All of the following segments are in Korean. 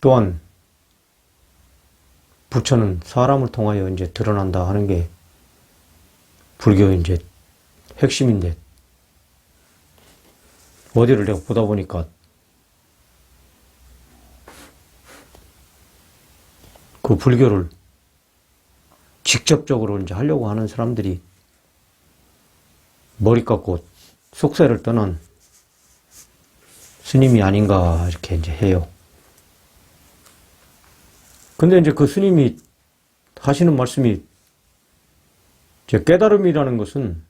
또한 부처는 사람을 통하여 이제 드러난다 하는 게 불교의 이제 핵심인데, 어디를 내가 보다 보니까 그 불교를 직접적으로 이제 하려고 하는 사람들이 머리 깎고 속세를 떠난 스님이 아닌가 이렇게 이제 해요. 근데 이제 그 스님이 하시는 말씀이, 이제 깨달음이라는 것은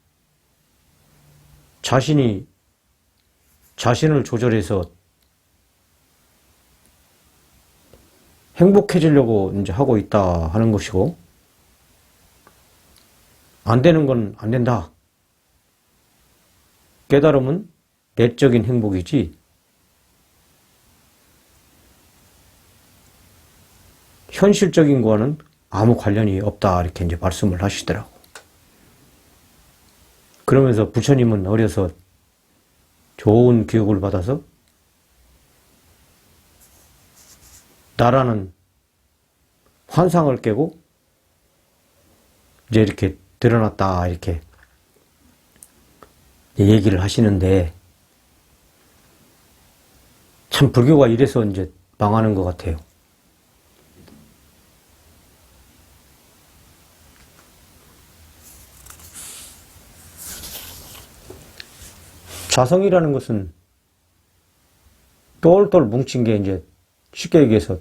자신이 자신을 조절해서 행복해지려고 이제 하고 있다 하는 것이고, 안 되는 건 안 된다. 깨달음은 내적인 행복이지 현실적인 거와는 아무 관련이 없다 이렇게 이제 말씀을 하시더라고. 그러면서 부처님은 어려서 좋은 교육을 받아서 나라는 환상을 깨고 이제 이렇게 드러났다 이렇게 얘기를 하시는데, 참 불교가 이래서 이제 망하는 것 같아요. 자성이라는 것은 똘똘 뭉친 게 이제 쉽게 얘기해서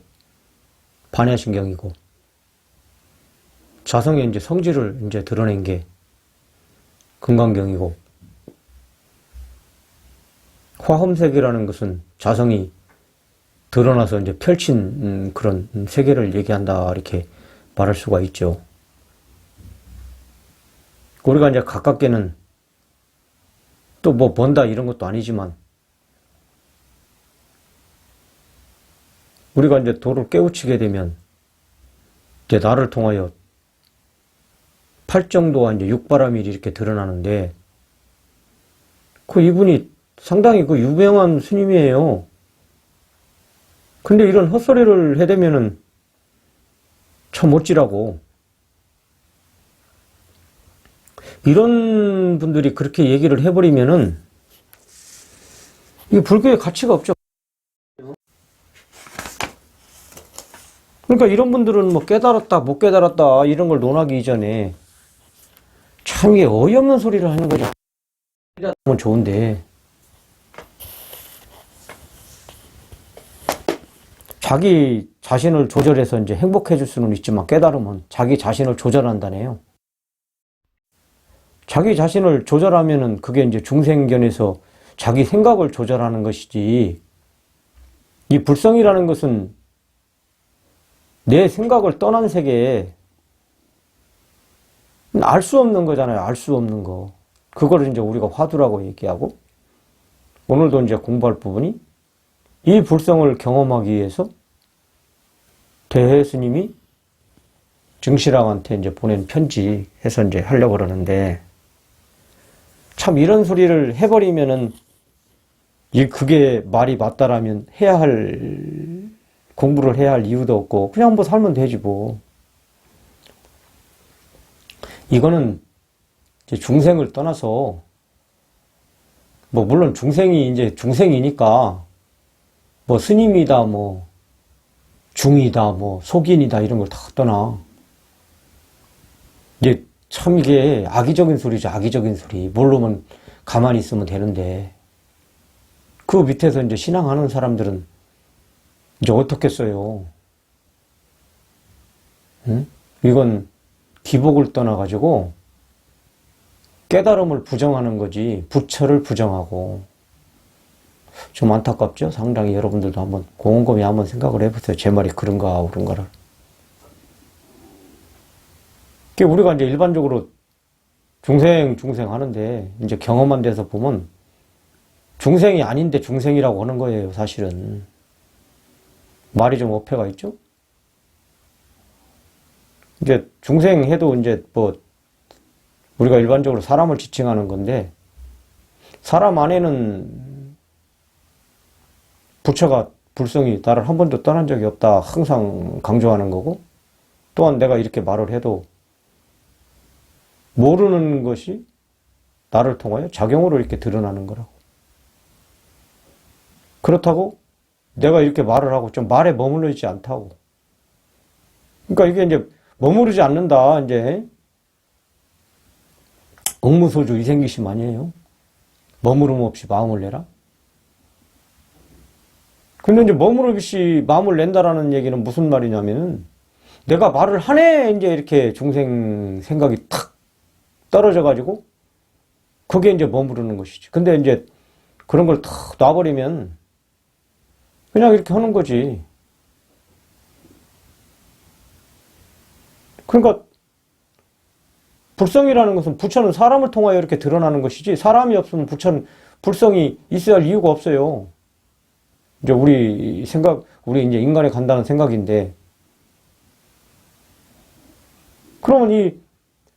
반야신경이고, 자성의 이제 성질을 이제 드러낸 게 금강경이고, 화엄세계라는 것은 자성이 드러나서 이제 펼친 그런 세계를 얘기한다 이렇게 말할 수가 있죠. 우리가 이제 가깝게는 또 뭐 본다 이런 것도 아니지만, 우리가 이제 도를 깨우치게 되면 이제 나를 통하여 팔정도와 이제 육바라밀이 이렇게 드러나는데, 그 이분이 상당히 그 유명한 스님이에요. 근데 이런 헛소리를 해대면은 참 어찌라고. 이런 분들이 그렇게 얘기를 해버리면은 이 불교의 가치가 없죠. 그러니까 이런 분들은 뭐 깨달았다 못 깨달았다 이런 걸 논하기 이전에 참 이게 어이없는 소리를 하는 거죠. 깨달으면 좋은데, 자기 자신을 조절해서 이제 행복해질 수는 있지만 깨달으면 자기 자신을 조절한다네요. 자기 자신을 조절하면은 그게 이제 중생견에서 자기 생각을 조절하는 것이지, 이 불성이라는 것은 내 생각을 떠난 세계에 알 수 없는 거잖아요. 알 수 없는 거. 그걸 이제 우리가 화두라고 얘기하고, 오늘도 이제 공부할 부분이 이 불성을 경험하기 위해서 대해 스님이 증시랑한테 이제 보낸 편지 해서 이제 하려고 그러는데, 참 이런 소리를 해버리면은 그게 말이 맞다라면 해야 할, 공부를 해야 할 이유도 없고 그냥 뭐 살면 되지 뭐. 이거는 이제 중생을 떠나서, 뭐 물론 중생이 이제 중생이니까 뭐 스님이다 뭐 중이다 뭐 속인이다 이런 걸 다 떠나. 이제 참 이게 악의적인 소리죠. 악의적인 소리. 모르면 가만히 있으면 되는데, 그 밑에서 이제 신앙하는 사람들은 이제 어떻겠어요? 응? 이건 기복을 떠나가지고 깨달음을 부정하는 거지 부처를 부정하고. 좀 안타깝죠? 상당히 여러분들도 한번 곰곰이 한번 생각을 해보세요. 제 말이 그런가 옳은가를. 우리가 이제 일반적으로 중생 하는데 이제 경험한 데서 보면 중생이 아닌데 중생이라고 하는 거예요. 사실은 말이 좀 어폐가 있죠. 이제 중생 해도 이제 뭐 우리가 일반적으로 사람을 지칭하는 건데, 사람 안에는 부처가 불성이 나를 한 번도 떠난 적이 없다 항상 강조하는 거고, 또한 내가 이렇게 말을 해도 모르는 것이 나를 통하여 작용으로 이렇게 드러나는 거라고. 그렇다고 내가 이렇게 말을 하고 좀 말에 머물러 있지 않다고. 그러니까 이게 이제 머무르지 않는다. 이제 억무소주 이생기심 아니에요. 머무름 없이 마음을 내라. 근데 이제 머무름 없이 마음을 낸다라는 얘기는 무슨 말이냐면은, 내가 말을 하네 이제 이렇게 중생 생각이 탁 떨어져 가지고 그게 이제 머무르는 것이지. 근데 이제 그런 걸 탁 놔버리면 그냥 이렇게 하는 거지. 그러니까 불성이라는 것은, 부처는 사람을 통하여 이렇게 드러나는 것이지, 사람이 없으면 불성이 있어야 할 이유가 없어요. 이제 우리 이제 인간에 간다는 생각인데, 그러면 이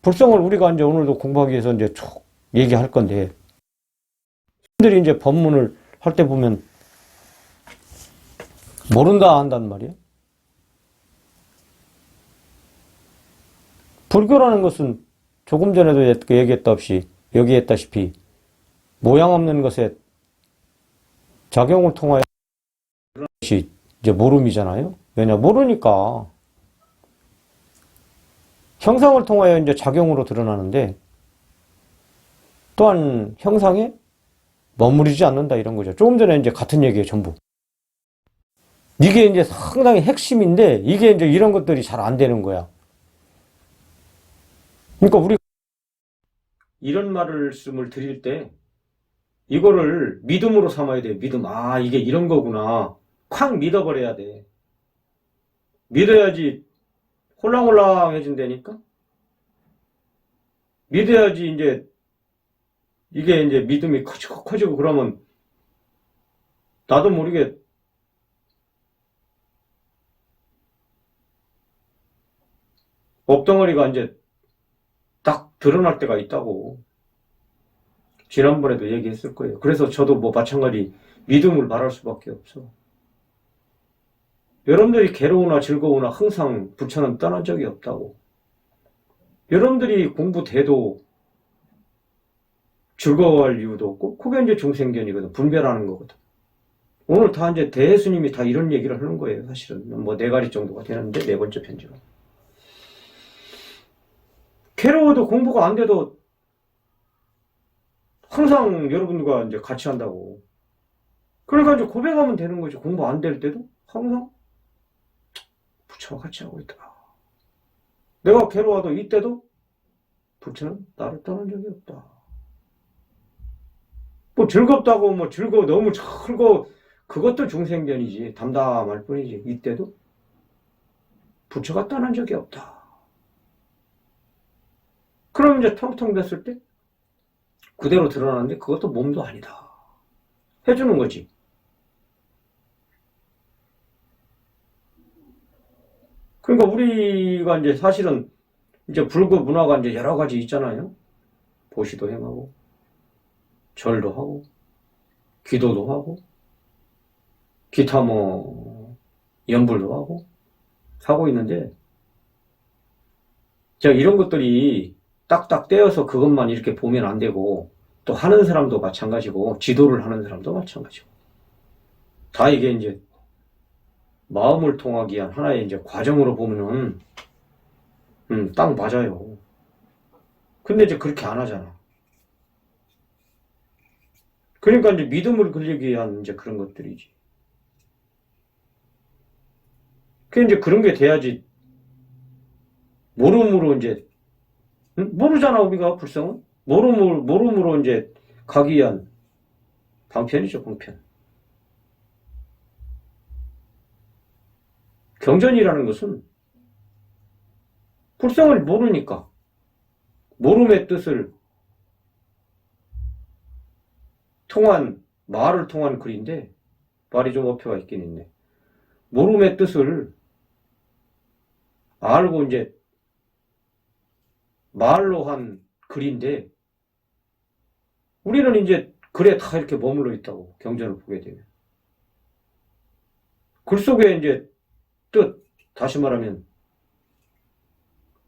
불성을 우리가 이제 오늘도 공부하기 위해서 이제 쭉 얘기할 건데, 사람들이 이제 법문을 할 때 보면 모른다 한단 말이에요. 불교라는 것은 조금 전에도 얘기했다시피 모양 없는 것에 작용을 통하여 그런 것이 이제 모름이잖아요. 왜냐, 모르니까. 형상을 통하여 이제 작용으로 드러나는데, 또한 형상에 머무르지 않는다 이런 거죠. 조금 전에 이제 같은 얘기예요, 전부. 이게 이제 상당히 핵심인데, 이게 이제 이런 것들이 잘 안 되는 거야. 그러니까 우리 이런 말씀을 드릴 때 이거를 믿음으로 삼아야 돼. 믿음. 아, 이게 이런 거구나. 콱 믿어버려야 돼. 믿어야지 홀랑홀랑해진다니까? 믿어야지 이게 이제 믿음이 커지고 그러면 나도 모르게 업덩어리가 이제 딱 드러날 때가 있다고. 지난번에도 얘기했을 거예요. 그래서 저도 뭐 마찬가지 믿음을 말할 수밖에 없어. 여러분들이 괴로우나 즐거우나 항상 부처는 떠난 적이 없다고. 여러분들이 공부돼도 즐거워할 이유도 없고, 그게 이제 중생견이거든. 분별하는 거거든. 오늘 다 이제 대스님이 다 이런 얘기를 하는 거예요. 사실은 뭐 4가지 정도가 되는데, 4번째 편지가. 괴로워도 공부가 안 돼도 항상 여러분과 이제 같이 한다고. 그러니까 이제 고백하면 되는 거지. 공부 안 될 때도 항상 부처와 같이 하고 있다. 내가 괴로워도 이때도 부처는 나를 떠난 적이 없다. 뭐 즐겁다고 너무 즐거워. 그것도 중생견이지. 담담할 뿐이지. 이때도 부처가 떠난 적이 없다. 그럼 이제 텅텅 됐을 때 그대로 드러나는데, 그것도 몸도 아니다. 해주는 거지. 그러니까 우리가 이제 사실은 이제 불교 문화가 이제 여러 가지 있잖아요. 보시도 행하고, 절도 하고, 기도도 하고, 기타 연불도 하고 있는데, 제가 이런 것들이 딱딱 떼어서 그것만 이렇게 보면 안 되고, 또 하는 사람도 마찬가지고, 지도를 하는 사람도 마찬가지고, 다 이게 이제 마음을 통하기 위한 하나의 이제 과정으로 보면은 딱 맞아요. 근데 이제 그렇게 안 하잖아. 그러니까 이제 믿음을 걸리기 위한 이제 그런 것들이지. 그 이제 그런 게 돼야지. 모름으로 이제 모르잖아, 우리가 불성은. 모름으로 이제 가기 위한 방편이죠, 방편. 경전이라는 것은 불성을 모르니까 모름의 뜻을 말을 통한 글인데, 말이 좀 어폐가 있긴 있네. 모름의 뜻을 알고 이제 말로 한 글인데, 우리는 이제 글에 다 이렇게 머물러 있다고, 경전을 보게 되면. 글 속에 이제 뜻, 다시 말하면,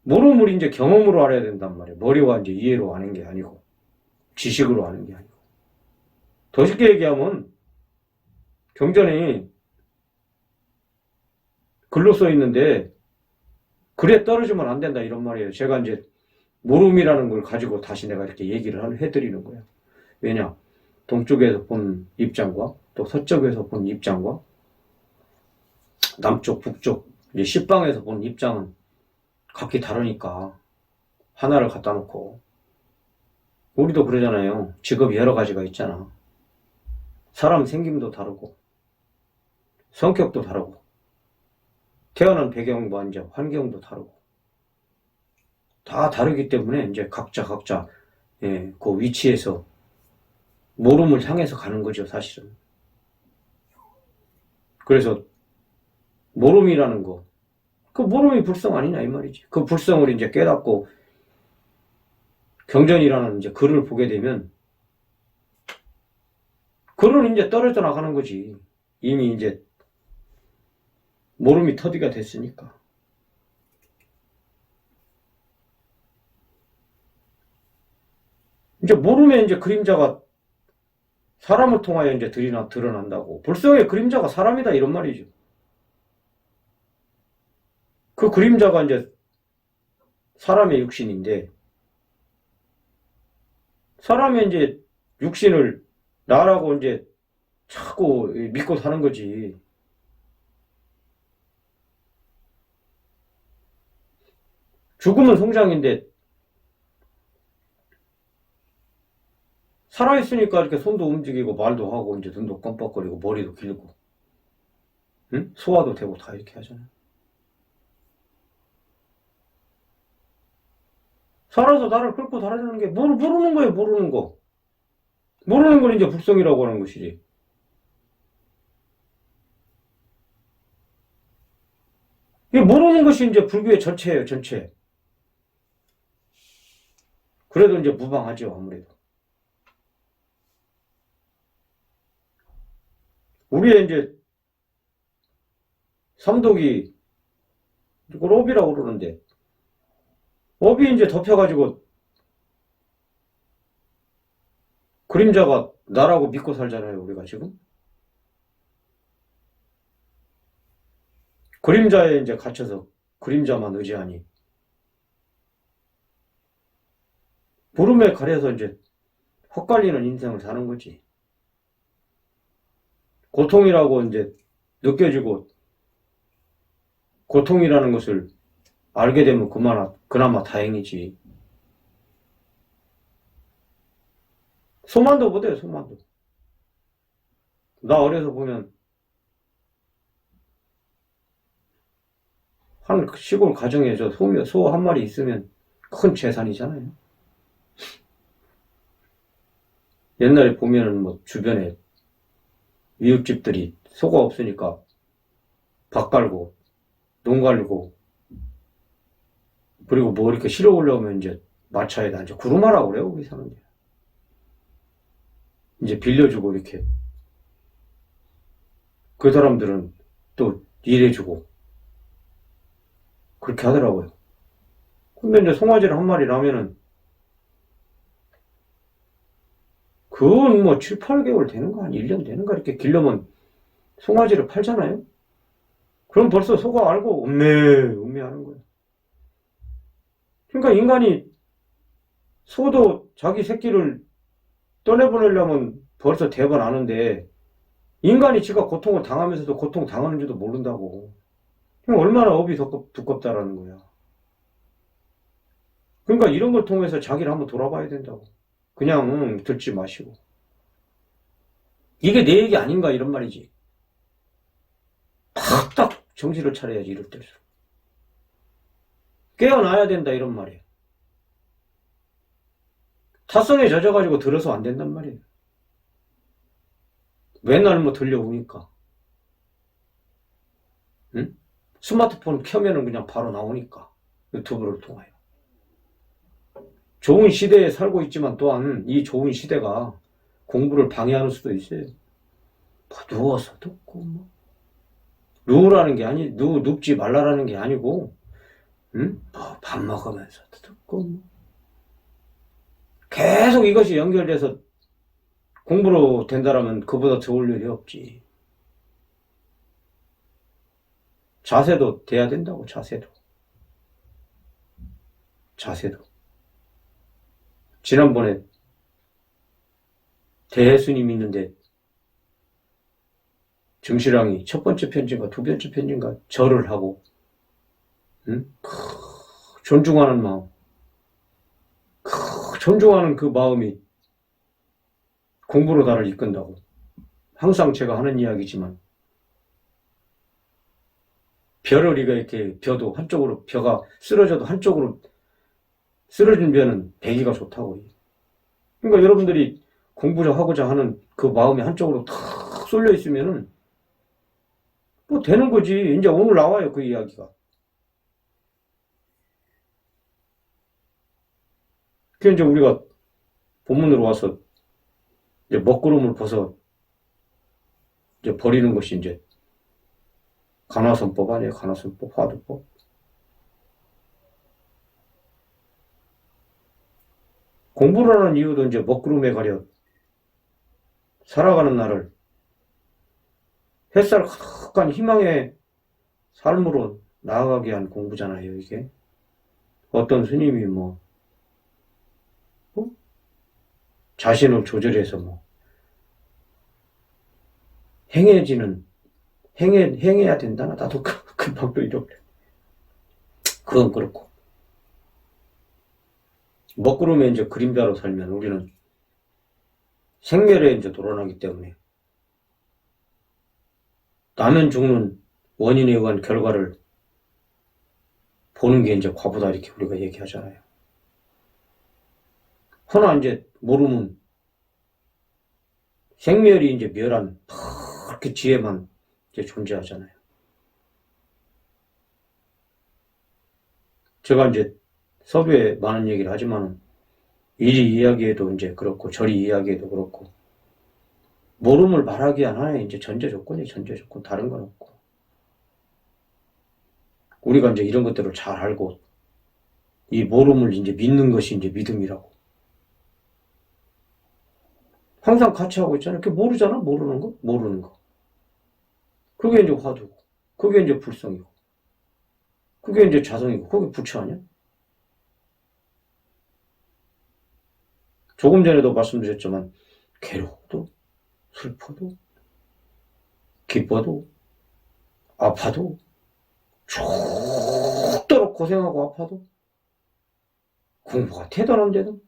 모름을 이제 경험으로 알아야 된단 말이에요. 머리와 이제 이해로 아는 게 아니고, 지식으로 아는 게 아니고. 더 쉽게 얘기하면, 경전이 글로 써 있는데, 글에 떨어지면 안 된다, 이런 말이에요. 제가 이제, 모름이라는 걸 가지고 다시 내가 이렇게 얘기를 해드리는 거예요. 왜냐? 동쪽에서 본 입장과, 또 서쪽에서 본 입장과, 남쪽, 북쪽, 이제 시방에서 본 입장은 각기 다르니까 하나를 갖다 놓고 우리도 그러잖아요. 직업이 여러 가지가 있잖아. 사람 생김도 다르고 성격도 다르고 태어난 배경과 이제 환경도 다르고 다 다르기 때문에 이제 각자 그 위치에서 모름을 향해서 가는 거죠, 사실은. 그래서 모름이라는 거, 그 모름이 불성 아니냐 이 말이지. 그 불성을 이제 깨닫고 경전이라는 이제 글을 보게 되면 글은 이제 떨어져 나가는 거지. 이미 이제 모름이 터디가 됐으니까. 이제 모름에 이제 그림자가 사람을 통하여 이제 드러난다고. 불성의 그림자가 사람이다 이런 말이죠. 그 그림자가 이제 사람의 육신인데, 사람의 이제 육신을 나라고 이제 자꾸 믿고 사는 거지. 죽음은 성장인데, 살아있으니까 이렇게 손도 움직이고 말도 하고 이제 눈도 껌뻑거리고 머리도 길고, 응? 소화도 되고 다 이렇게 하잖아요. 살아서 나를 끌고 달아주는 게 모르는 거예요, 모르는 거. 모르는 걸 이제 불성이라고 하는 것이지. 이게 모르는 것이 이제 불교의 전체예요, 전체. 그래도 이제 무방하죠, 아무래도. 우리의 이제 삼독이 이걸 업이라고 그러는데, 업이 이제 덮여가지고 그림자가 나라고 믿고 살잖아요, 우리가 지금. 그림자에 이제 갇혀서 그림자만 의지하니 구름에 가려서 이제 헛갈리는 인생을 사는 거지. 고통이라고 이제 느껴지고 고통이라는 것을 알게 되면 그나마 다행이지. 소만도 못해요, 소만도. 나 어려서 보면 한 시골 가정에 소 한 마리 있으면 큰 재산이잖아요. 옛날에 보면은 뭐 주변에 이웃집들이 소가 없으니까 밭 갈고 농 갈고 그리고 뭐 이렇게 실어 올라오면 이제 마차에다 이제 구름하라고 그래요, 우리 사는데. 이제 빌려주고 이렇게. 그 사람들은 또 일해주고 그렇게 하더라고요. 근데 이제 송아지를 한 마리 나면은 그건 뭐 7, 8개월 되는 거, 한 1년 되는 거 이렇게 길러면 송아지를 팔잖아요? 그럼 벌써 소가 알고 음메 하는 거예요. 그러니까 인간이 소도 자기 새끼를 떠내보내려면 벌써 대번 아는데 인간이 지가 고통을 당하면서도 고통 당하는지도 모른다고. 그럼 얼마나 업이 두껍다라는 거야. 그러니까 이런 걸 통해서 자기를 한번 돌아봐야 된다고. 그냥 듣지 마시고. 이게 내 얘기 아닌가 이런 말이지. 딱 정신을 차려야지 이럴 때일수록. 깨어나야 된다 이런 말이에요. 타성에 젖어가지고 들어서 안 된단 말이에요. 맨날 뭐 들려오니까. 응? 스마트폰 켜면은 그냥 바로 나오니까. 유튜브를 통하여. 좋은 시대에 살고 있지만 또한 이 좋은 시대가 공부를 방해하는 수도 있어요. 뭐 누워서 듣고 뭐 누우라는 게 눕지 말라라는 게 아니고, 응? 밥 먹으면서 듣고, 계속 이것이 연결돼서 공부로 된다라면 그보다 좋을 일이 없지. 자세도 돼야 된다고, 자세도. 지난번에 대스님 있는데 증시랑이 첫 번째 편지인가 두 번째 편지인가 절을 하고, 응? 존중하는 마음, 존중하는 그 마음이 공부로 나를 이끈다고. 항상 제가 하는 이야기지만 벼를 우리가 이렇게 벼도 한쪽으로 벼가 쓰러져도 한쪽으로 쓰러진 벼는 배기가 좋다고. 그러니까 여러분들이 공부를 하고자 하는 그 마음이 한쪽으로 탁 쏠려 있으면은 뭐 되는 거지. 이제 오늘 나와요, 그 이야기가. 그게 이제 우리가 본문으로 와서 이제 먹구름을 벗어 이제 버리는 것이 이제 간화선법 아니에요. 간화선법, 화두법. 공부를 하는 이유도 이제 먹구름에 가려 살아가는 나를 햇살 가득한 희망의 삶으로 나아가게 한 공부잖아요, 이게. 어떤 스님이 자신을 조절해서 행해야 된다나? 나도 금방 또 이렇게. 그건 그렇고. 먹구름에 이제 그림자로 살면 우리는 생멸에 이제 돌아나기 때문에 나면 죽는 원인에 의한 결과를 보는 게 이제 과부다 이렇게 우리가 얘기하잖아요. 허나 이제 모르면 생멸이 이제 멸한 그렇게 지혜만 이제 존재하잖아요. 제가 이제 서두에 많은 얘기를 하지만 이리 이야기해도 이제 그렇고 저리 이야기해도 그렇고 모름을 말하기 하나의 이제 전제 조건, 다른 건 없고. 우리가 이제 이런 것들을 잘 알고 이 모름을 이제 믿는 것이 이제 믿음이라고. 항상 같이 하고 있잖아요. 그게 모르잖아, 모르는 거. 그게 이제 화두고, 그게 이제 불성이고, 그게 이제 자성이고, 그게 부처 아니야? 조금 전에도 말씀드렸지만 괴로워도 슬퍼도 기뻐도 아파도 죽도록 고생하고 아파도 공부가 대단한데도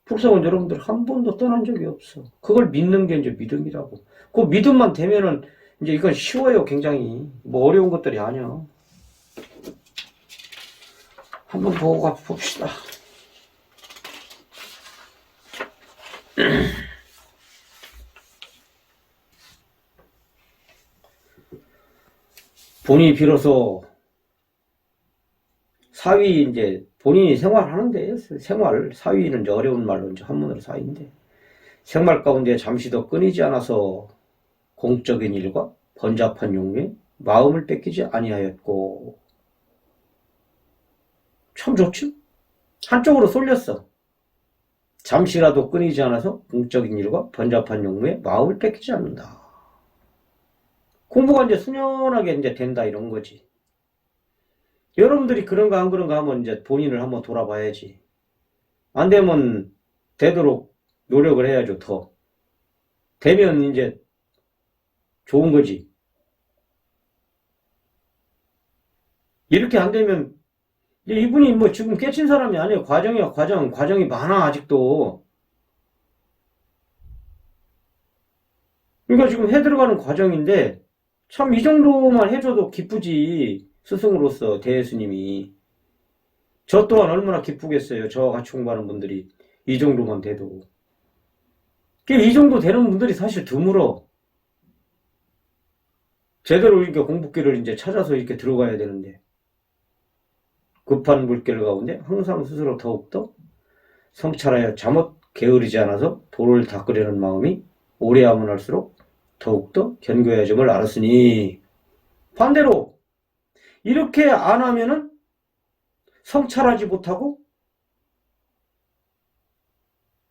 불성은 여러분들 한 번도 떠난 적이 없어. 그걸 믿는 게 이제 믿음이라고. 그 믿음만 되면은 이제 이건 쉬워요, 굉장히. 뭐 어려운 것들이 아니야. 한번 보고 가 봅시다. 본인이 비로소 사위 이제 본인이 생활하는데 사위는 이제 어려운 말로 이제 한문으로 사위인데 생활 가운데 잠시도 끊이지 않아서 공적인 일과 번잡한 용무에 마음을 뺏기지 아니하였고. 참 좋죠? 한쪽으로 쏠렸어. 잠시라도 끊이지 않아서 공적인 일과 번잡한 용무에 마음을 뺏기지 않는다. 공부가 이제 수년하게 이제 된다 이런 거지. 여러분들이 그런가 안 그런가 하면 이제 본인을 한번 돌아봐야지. 안 되면 되도록 노력을 해야죠, 더. 되면 이제 좋은 거지. 이렇게 안 되면 이분이 뭐 지금 깨친 사람이 아니에요. 과정이 많아 아직도. 그러니까 지금 해 들어가는 과정인데 참 이 정도만 해줘도 기쁘지. 스승으로서 대예수님이. 저 또한 얼마나 기쁘겠어요. 저와 같이 공부하는 분들이 이 정도만 돼도. 이 정도 되는 분들이 사실 드물어. 제대로 이렇게 공부길을 이제 찾아서 이렇게 들어가야 되는데. 급한 물길 가운데 항상 스스로 더욱더 성찰하여 잠옷 게으르지 않아서 도를 닦으려는 마음이 오래 하면 할수록 더욱더 견고해짐을 알았으니. 반대로 이렇게 안 하면은 성찰하지 못하고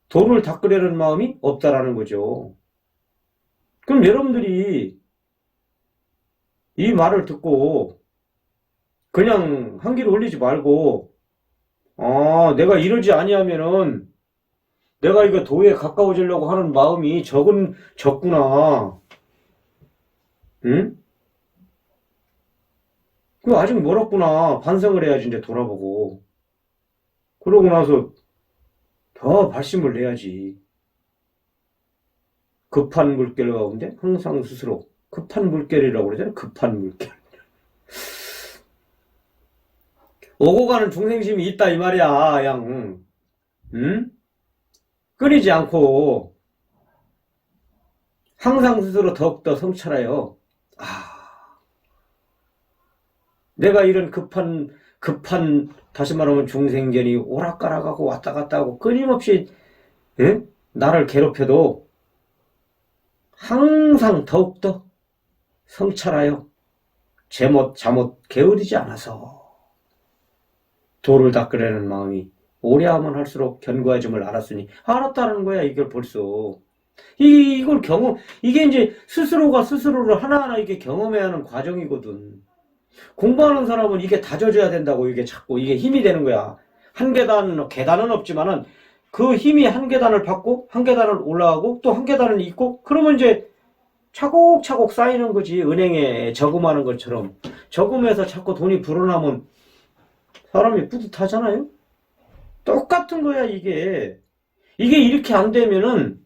돈을 닦으려는 마음이 없다라는 거죠. 그럼 여러분들이 이 말을 듣고 그냥 한 귀로 올리지 말고, 내가 이러지 아니하면은 내가 이거 도에 가까워지려고 하는 마음이 적구나. 응? 그 아직 멀었구나. 반성을 해야지 이제 돌아보고. 그러고 나서 더 발심을 내야지. 급한 물결 가운데 항상 스스로 급한 물결이라고 그러잖아요. 급한 물결. 오고 가는 중생심이 있다 이 말이야. 양. 응? 끊이지 않고 항상 스스로 더욱더 성찰하여 내가 이런 급한 다시 말하면 중생견이 오락가락하고 왔다 갔다 하고 끊임없이 나를 괴롭혀도 항상 더욱더 성찰하여 제못 잠못 게으르지 않아서 도를 닦으려는 마음이 오래 하면 할수록 견고해짐을 알았으니 알았다는 거야. 이걸 벌써 이걸 이게 이제 스스로가 스스로를 하나하나 이게 경험해야 하는 과정이거든. 공부하는 사람은 이게 다져져야 된다고. 이게 자꾸 이게 힘이 되는 거야. 한 계단은 없지만은 그 힘이 한 계단을 받고 한 계단을 올라가고 또 한 계단을 있고 그러면 이제 차곡차곡 쌓이는 거지. 은행에 저금하는 것처럼 저금해서 자꾸 돈이 불어나면 사람이 뿌듯하잖아요. 똑같은 거야. 이게 이렇게 안 되면은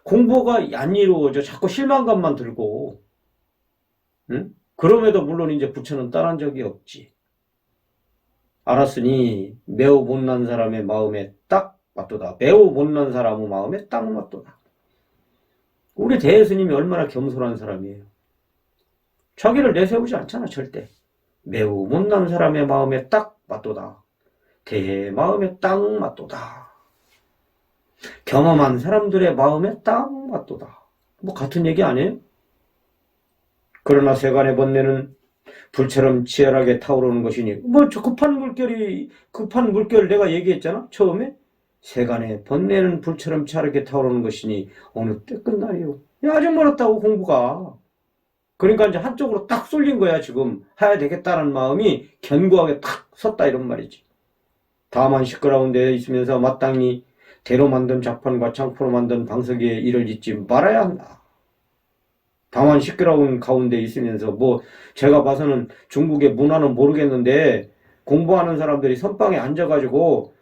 공부가 안 이루어져. 자꾸 실망감만 들고, 응? 그럼에도 물론 이제 부처는 따른 적이 없지. 알았으니 매우 못난 사람의 마음에 딱 맞도다. 매우 못난 사람의 마음에 딱 맞도다. 우리 대스님이 얼마나 겸손한 사람이에요. 자기를 내세우지 않잖아. 절대. 매우 못난 사람의 마음에 딱 맞도다. 대의 마음에 딱 맞도다. 경험한 사람들의 마음에 딱 맞도다. 뭐 같은 얘기 아니에요? 그러나 세간의 번뇌는 불처럼 치열하게 타오르는 것이니 저 급한 물결 내가 얘기했잖아. 처음에 세간의 번뇌는 불처럼 치열하게 타오르는 것이니 어느 때 끝나리요. 아직 멀었다고 공부가. 그러니까 이제 한쪽으로 딱 쏠린 거야. 지금 해야 되겠다는 마음이 견고하게 탁 섰다 이런 말이지. 다만 시끄러운 데에 있으면서 마땅히 대로 만든 자판과 창포로 만든 방석에 일을 짓지 말아야 한다. 다만 시끄러운 가운데 있으면서 제가 봐서는 중국의 문화는 모르겠는데 공부하는 사람들이 선방에 앉아가지고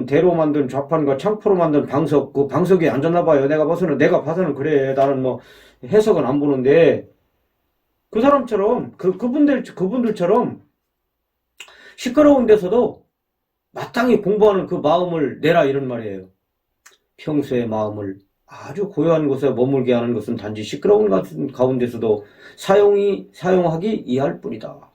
대로 만든 좌판과 창포로 만든 방석, 그 방석에 앉았나 봐요. 내가 봐서는 그래. 나는 해석은 안 보는데 그 사람처럼 그분들처럼 시끄러운 데서도 마땅히 공부하는 그 마음을 내라 이런 말이에요. 평소의 마음을 아주 고요한 곳에 머물게 하는 것은 단지 시끄러운 가운데서도 사용하기 이해할 뿐이다.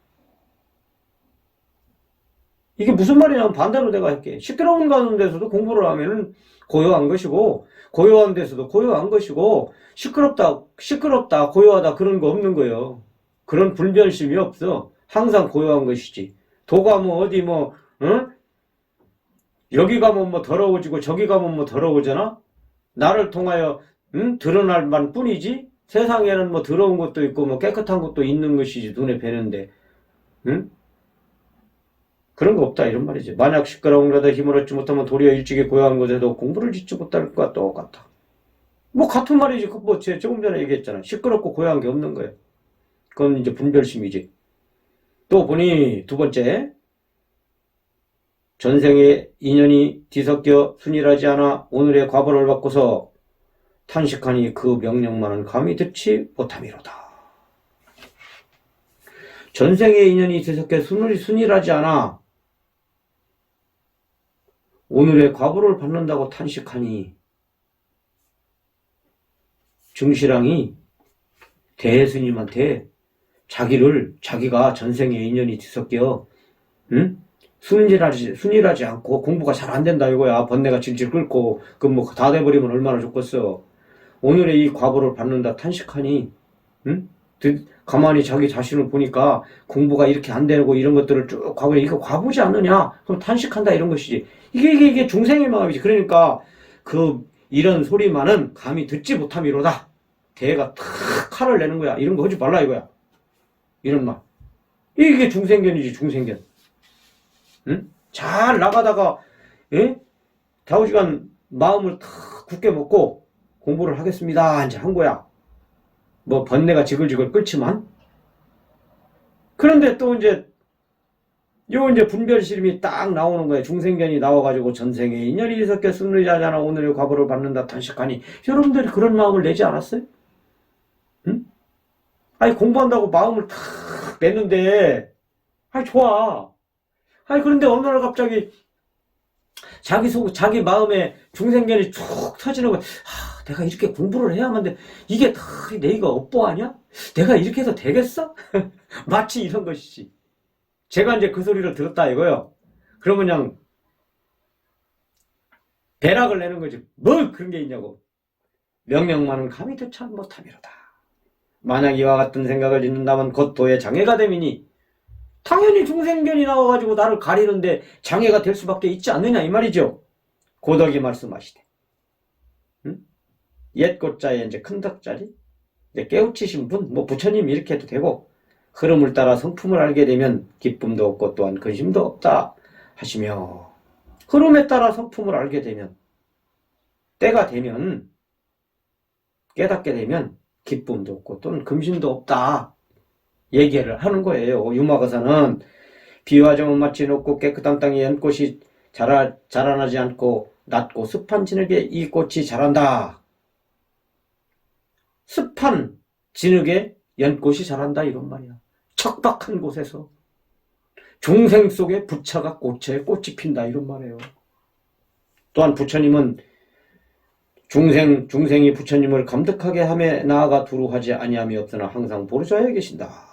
이게 무슨 말이냐면 반대로 내가 할게. 시끄러운 가운데서도 공부를 하면은 고요한 것이고, 고요한 데서도 고요한 것이고, 시끄럽다, 고요하다 그런 거 없는 거예요. 그런 불변심이 없어. 항상 고요한 것이지. 도가 여기 가면 더러워지고 저기 가면 더러워지나? 나를 통하여 드러날 만 뿐이지. 세상에는 더러운 것도 있고 깨끗한 것도 있는 것이지 눈에 뵈는데 그런 거 없다 이런 말이지. 만약 시끄러운 데다 힘을 얻지 못하면 도리어 일찍이 고요한 곳에도 공부를 짓지 못할 것과 똑같다. 같은 말이지. 제가 조금 전에 얘기했잖아. 시끄럽고 고요한 게 없는 거예요. 그건 이제 분별심이지. 또 보니 두 번째, 전생의 인연이 뒤섞여 순일하지 않아 오늘의 과보를 받고서 탄식하니 그 명령만은 감히 듣지 못함이로다. 전생의 인연이 뒤섞여 순일하지 않아 오늘의 과보를 받는다고 탄식하니 증시랑이 대스님한테 자기가 전생의 인연이 뒤섞여 순일하지 않고 공부가 잘 안 된다 이거야. 번뇌가 질질 끓고 다 돼버리면 얼마나 좋겠어. 오늘의 이 과보를 받는다 탄식하니 가만히 자기 자신을 보니까 공부가 이렇게 안 되고 이런 것들을 쭉 과거에 이거 과보지 않느냐? 그럼 탄식한다 이런 것이지. 이게 중생의 마음이지. 그러니까 이런 소리만은 감히 듣지 못함이로다. 대가 탁 칼을 내는 거야. 이런 거 하지 말라 이거야. 이런 말. 이게 중생견이지, 중생견. 응? 잘 나가다가, 예? 좌우지간 마음을 탁 굳게 먹고 공부를 하겠습니다. 이제 한 거야. 뭐, 번뇌가 지글지글 끓지만. 그런데 또 이제 분별시름이 딱 나오는 거예요. 중생견이 나와가지고 전생에 인연이 있었게 승리자잖아. 오늘의 과보를 받는다. 탄식하니. 여러분들이 그런 마음을 내지 않았어요? 응? 아니, 공부한다고 마음을 탁 냈는데, 아니, 좋아. 아니, 그런데 어느 날 갑자기 자기 마음에 중생견이 쭉 터지는 거야. 내가 이렇게 공부를 해야만 돼. 이게 다 내가 업보 아니야? 내가 이렇게 해서 되겠어? 마치 이런 것이지. 제가 이제 그 소리를 들었다 이거요. 그러면 그냥 배락을 내는 거지. 뭘 그런 게 있냐고. 명령만은 감히 듣지 못함이로다. 만약 이와 같은 생각을 짓는다면 곧 도의 장애가 됨이니 당연히 중생견이 나와가지고 나를 가리는데 장애가 될 수밖에 있지 않느냐 이 말이죠. 고덕이 말씀하시되 응? 옛 꽃자에 이제 큰 덕자리 이제 깨우치신 분, 뭐 부처님 이렇게 해도 되고 흐름을 따라 성품을 알게 되면 기쁨도 없고 또한 근심도 없다 하시며 흐름에 따라 성품을 알게 되면 때가 되면 깨닫게 되면 기쁨도 없고 또는 근심도 없다 얘기를 하는 거예요. 유마가사는 비와 정은 마치 높고 깨끗한 땅에 연꽃이 자라나지 않고 낮고 습한 진흙에 이 꽃이 자란다. 습한 진흙에 연꽃이 자란다 이런 말이야. 척박한 곳에서 중생 속에 부처가 꽃이 핀다 이런 말이에요. 또한 부처님은 중생이 부처님을 감득하게 함에 나아가 두루하지 아니함이 없으나 항상 보르좌에 계신다.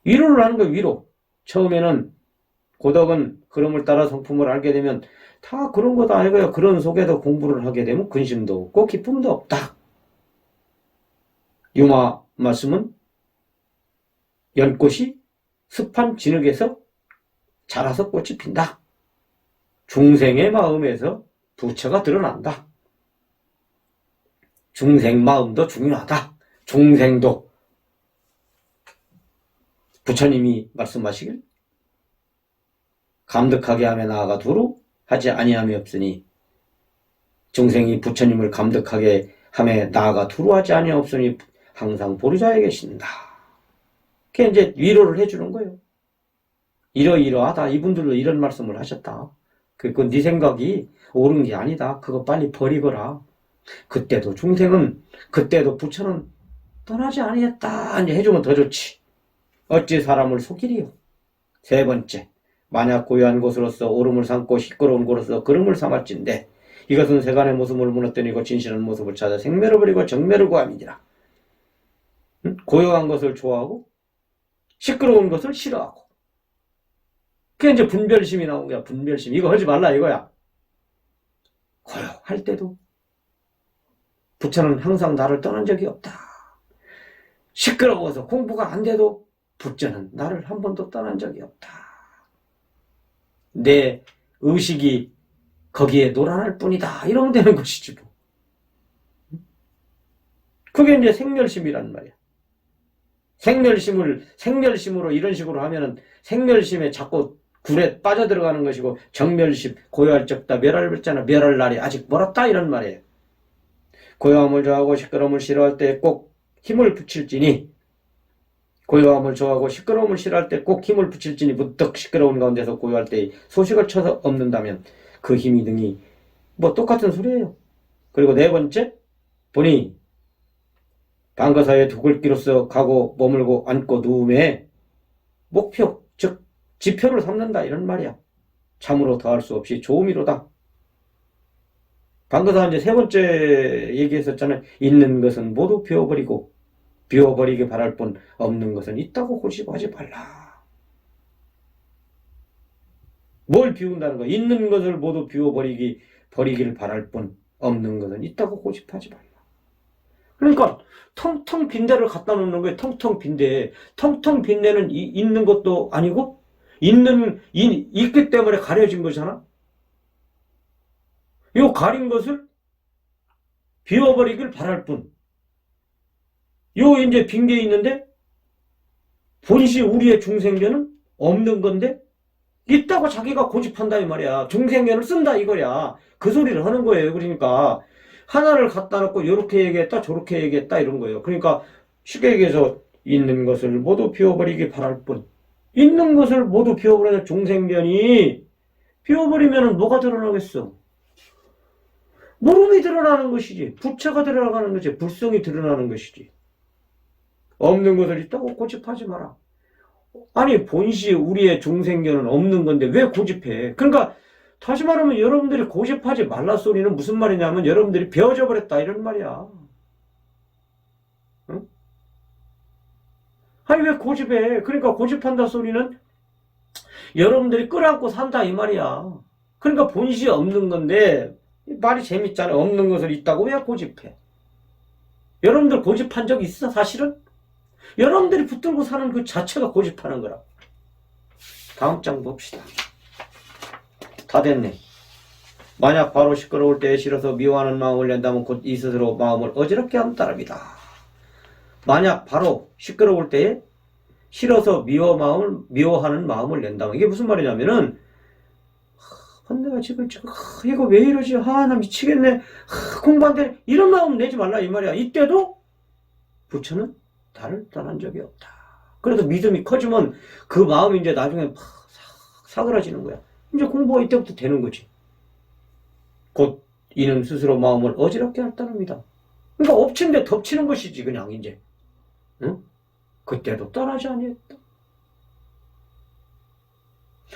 위로를 하는 거예요. 위로. 처음에는 고덕은 흐름을 따라 성품을 알게 되면 다 그런 거다 아니고요. 그런 속에서 공부를 하게 되면 근심도 없고 기쁨도 없다. 유마 말씀은 연꽃이 습한 진흙에서 자라서 꽃이 핀다. 중생의 마음에서 부처가 드러난다. 중생 마음도 중요하다. 중생도 부처님이 말씀하시길 감득하게 하며 나아가 두루 하지 아니함이 없으니 중생이 부처님을 감득하게 하며 나아가 두루 하지 아니함이 없으니 항상 보르좌에 계신다. 그게 이제 위로를 해주는 거예요. 이러이러하다. 이분들도 이런 말씀을 하셨다. 그건 네 생각이 옳은 게 아니다. 그거 빨리 버리거라. 그때도 중생은 그때도 부처는 떠나지 아니했다. 이제 해주면 더 좋지. 어찌 사람을 속이리요. 세 번째, 만약 고요한 곳으로서 오름을 삼고 시끄러운 곳으로서 걸음을 삼았진데 이것은 세간의 모습을 무너뜨리고 진실한 모습을 찾아 생매를 버리고 정매를 구함이니라. 고요한 것을 좋아하고 시끄러운 것을 싫어하고 그게 이제 분별심이 나온 거야. 분별심. 이거 하지 말라 이거야. 고요할 때도 부처는 항상 나를 떠난 적이 없다. 시끄러워서 공부가 안 돼도 부처는 나를 한 번도 떠난 적이 없다. 내 의식이 거기에 놀아날 뿐이다. 이러면 되는 것이지 뭐. 그게 이제 생멸심이란 말이야. 생멸심으로 이런 식으로 하면은 생멸심에 자꾸 굴에 빠져들어가는 것이고 정멸심, 고요할 적다, 멸할 벌자나 멸할 날이 아직 멀었다 이런 말이에요. 고요함을 좋아하고 시끄러움을 싫어할 때 꼭 힘을 붙일지니 고요함을 좋아하고 시끄러움을 싫어할 때 꼭 힘을 붙일지니 무턱 시끄러운 가운데서 고요할 때 소식을 쳐서 없는다면 그 힘이 등이 뭐 똑같은 소리예요. 그리고 네 번째 보니 방가사의 두글기로서 가고 머물고 앉고 누움에 목표 즉 지표를 삼는다 이런 말이야. 참으로 더할 수 없이 좋음이로다. 방가사 이제 세 번째 얘기했었잖아요. 있는 것은 모두 비워버리게 바랄 뿐 없는 것은 있다고 고집하지 말라. 뭘 비운다는 거야? 있는 것을 모두 버리기를 바랄 뿐 없는 것은 있다고 고집하지 말라. 그러니까 텅텅 빈대를 갖다 놓는 거예요. 텅텅 빈대. 텅텅 빈대는 있는 것도 아니고 있기 때문에 가려진 거잖아. 요 가린 것을 비워버리길 바랄 뿐. 요 이제 빈 게 있는데 본시 우리의 중생견은 없는 건데 있다고 자기가 고집한다 이 말이야. 중생견을 쓴다 이거야. 그 소리를 하는 거예요. 그러니까 하나를 갖다 놓고 요렇게 얘기했다 저렇게 얘기했다 이런 거예요. 그러니까 쉽게 얘기해서 있는 것을 모두 비워버리기 바랄 뿐. 있는 것을 모두 비워버리는 중생견이 비워버리면 뭐가 드러나겠어? 모름이 드러나는 것이지. 부처가 드러나는 것이지. 불성이 드러나는 것이지. 없는 것을 있다고 고집하지 마라. 아니 본시 우리의 중생견은 없는 건데 왜 고집해? 그러니까 다시 말하면 여러분들이 고집하지 말라 소리는 무슨 말이냐면 여러분들이 배워져 버렸다 이런 말이야. 응? 아니 왜 고집해? 그러니까 고집한다 소리는 여러분들이 끌어안고 산다 이 말이야. 그러니까 본시 없는 건데 말이 재밌잖아. 없는 것을 있다고 왜 고집해? 여러분들 고집한 적 있어 사실은? 여러분들이 붙들고 사는 그 자체가 고집하는 거라. 다음 장 봅시다. 다 됐네. 만약 바로 시끄러울 때에 싫어서 미워하는 마음을 낸다면 곧 이 스스로 마음을 어지럽게 하는 따름이다. 만약 바로 시끄러울 때에 싫어서 미워하는 마음을 낸다면 이게 무슨 말이냐면은 내가 지금 이거 왜 이러지? 나 미치겠네. 공부 안 되네. 이런 마음 내지 말라 이 말이야. 이때도 부처는 나를 떠난 적이 없다. 그래도 믿음이 커지면 그 마음이 이제 나중에 사그라지는 거야. 이제 공부가 이때부터 되는 거지. 곧 이는 스스로 마음을 어지럽게 할 따름이다. 그러니까 엎친 데 덮치는 것이지 그냥 이제. 응? 그때도 떠나지 아니했다.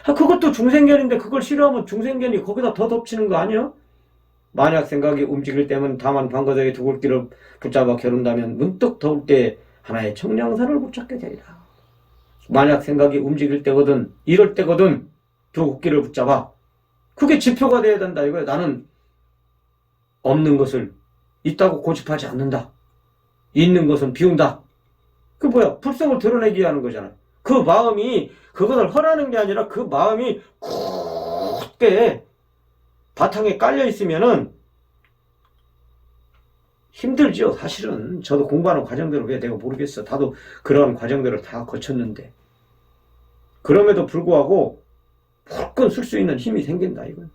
그것도 중생견인데 그걸 싫어하면 중생견이 거기다 더 덮치는 거 아니야? 만약 생각이 움직일 때면 다만 방거덕의 두 굵기를 붙잡아 겨룬다면 문득 더울 때 하나의 청량산을 붙잡게 되리라. 만약 생각이 움직일 때거든 이럴 때거든 두 굵기를 붙잡아. 그게 지표가 돼야 된다 이거야. 나는 없는 것을 있다고 고집하지 않는다. 있는 것은 비운다. 그 뭐야? 불성을 드러내기 하는 거잖아. 그 마음이 그것을 허라는 게 아니라 그 마음이 굳게 바탕에 깔려 있으면은 힘들죠. 사실은 저도 공부하는 과정대로 왜 내가 모르겠어. 나도 그런 과정들을 다 거쳤는데 그럼에도 불구하고 불끈 쓸 수 있는 힘이 생긴다 이건.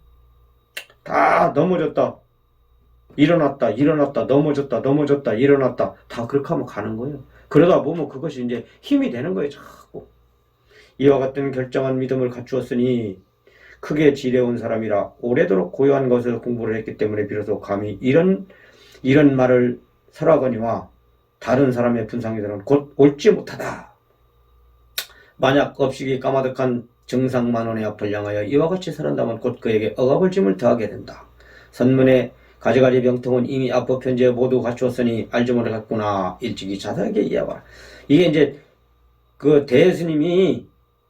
다 넘어졌다 일어났다 넘어졌다 일어났다 다 그렇게 하면 가는 거예요. 그러다 보면 그것이 이제 힘이 되는 거예요. 자꾸. 이와 같은 결정한 믿음을 갖추었으니 크게 지혜로운 사람이라 오래도록 고요한 것을 공부를 했기 때문에 비로소 감히 이런 말을 설하거니와 다른 사람의 분상에서는 곧 옳지 못하다. 만약 업식이 까마득한 정상만원의 앞을 향하여 이와 같이 설한다면 곧 그에게 억압을 짐을 더하게 된다. 선문의 가지가지 병통은 이미 앞법 편지에 모두 갖추었으니 알지 못하겠구나. 일찍이 자세하게 이해하라. 이게 이제 그 대스님이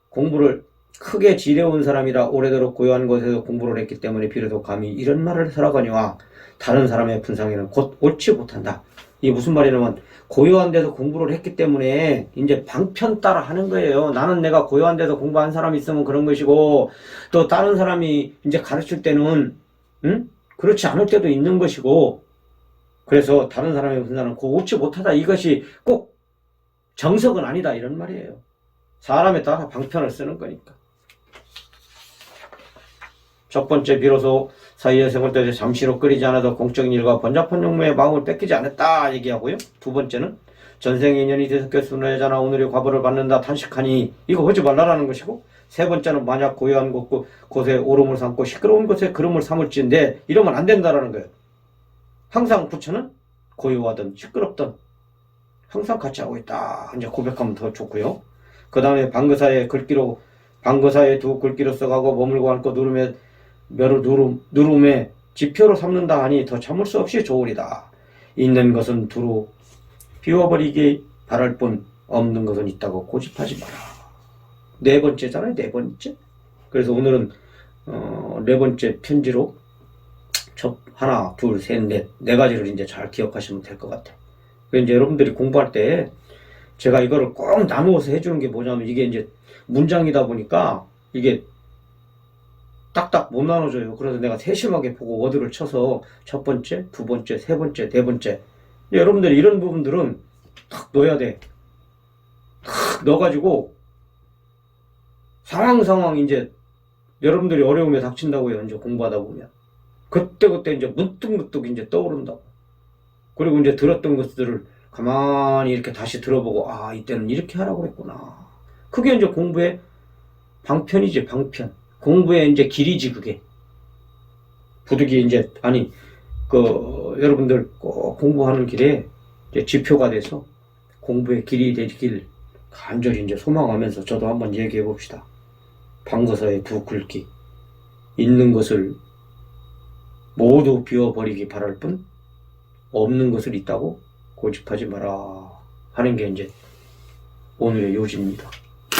공부를 크게 지혜로운 사람이라 오래도록 고요한 곳에서 공부를 했기 때문에 비로소 감히 이런 말을 설하거니와 다른 사람의 분상에는 곧 옳지 못한다. 이게 무슨 말이냐면 고요한 데서 공부를 했기 때문에 이제 방편 따라 하는 거예요. 나는 내가 고요한 데서 공부한 사람이 있으면 그런 것이고 또 다른 사람이 이제 가르칠 때는 그렇지 않을 때도 있는 것이고 그래서 다른 사람의 분상은 곧 옳지 못하다. 이것이 꼭 정석은 아니다 이런 말이에요. 사람에 따라 방편을 쓰는 거니까. 첫 번째 비로소 사이의 생활 때 잠시로 끓이지 않아도 공적인 일과 번잡한 용무에 마음을 뺏기지 않았다 얘기하고요. 두 번째는 전생의 인연이 뒤섞여 순회자나 오늘의 과보를 받는다 탄식하니 이거 하지 말라라는 것이고 세 번째는 만약 고요한 곳에 오름을 삼고 시끄러운 곳에 그름을 삼을지인데 이러면 안 된다라는 거예요. 항상 부처는 고요하든 시끄럽든 항상 같이 하고 있다. 이제 고백하면 더 좋고요. 그 다음에 방거사의 두 글귀로 써가고 머물고 앉고 누름에 지표로 삼는다 하니 더 참을 수 없이 좋으리다. 있는 것은 두루 비워버리기 바랄 뿐 없는 것은 있다고 고집하지 마라. 네 번째잖아요. 네 번째. 그래서 오늘은 네 번째 편지로 하나, 둘, 셋, 넷, 네 가지를 이제 잘 기억하시면 될 것 같아요. 이제 여러분들이 공부할 때 제가 이거를 꼭 나누어서 해주는 게 뭐냐면 이게 이제 문장이다 보니까 이게 딱딱 못 나눠줘요. 그래서 내가 세심하게 보고 워드를 쳐서 첫 번째, 두 번째, 세 번째, 네 번째. 여러분들이 이런 부분들은 탁 넣어야 돼. 탁 넣어가지고 상황 이제 여러분들이 어려움에 닥친다고요. 이제 공부하다 보면. 그때 이제 문득 이제 떠오른다고. 그리고 이제 들었던 것들을 가만히 이렇게 다시 들어보고, 아, 이때는 이렇게 하라고 그랬구나. 그게 이제 공부의 방편이지, 방편. 공부의 이제 길이지, 그게. 부득이 이제, 아니, 여러분들 꼭 공부하는 길에 이제 지표가 돼서 공부의 길이 되길 간절히 이제 소망하면서 저도 한번 얘기해 봅시다. 방거서의 두 글귀. 있는 것을 모두 비워버리기 바랄 뿐, 없는 것을 있다고 고집하지 마라 하는 게 이제 오늘의 요지입니다.